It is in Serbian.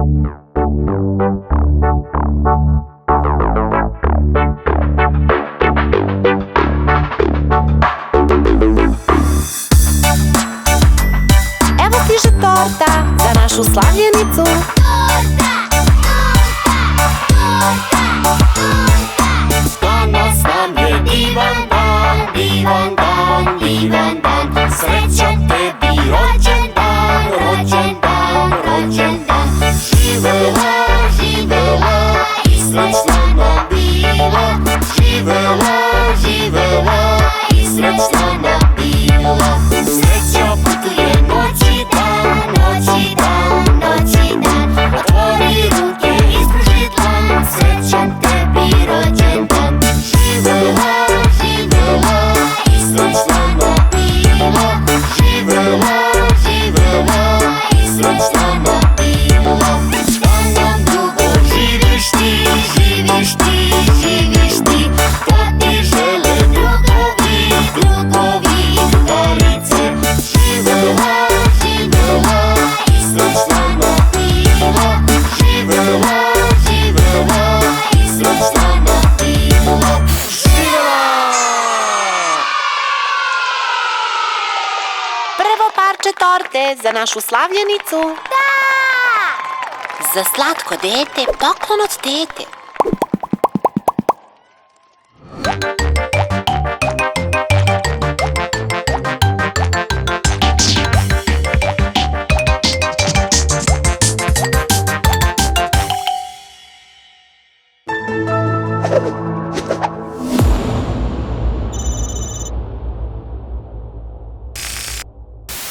Evo stiže torta za našu slavljenicu. Danas nam je divan dan, divan dan, divan dan. Srećan tebi rođendan, rođendan, rođendan. Živela, živela i srećna nam bila. Živela, živela i srećna nam bila. Sreća putuje noć i dan, noć i dan, noć i dan. Otvori ruke, ispruži dlan, srećan tebi rođendan. Živela, živela i srećna nam bila. Živela, živela i srećna nam bila. Da nam dugo živiš ti, živiš ti, živiš ti. To ti žele drugovi, drugovi i drugarice. Živela, živela i srećna nam bila. Živela, živela i srećna nam bila. Prvo parče torte za našu slavljenicu. Za slatko dete poklon od tete.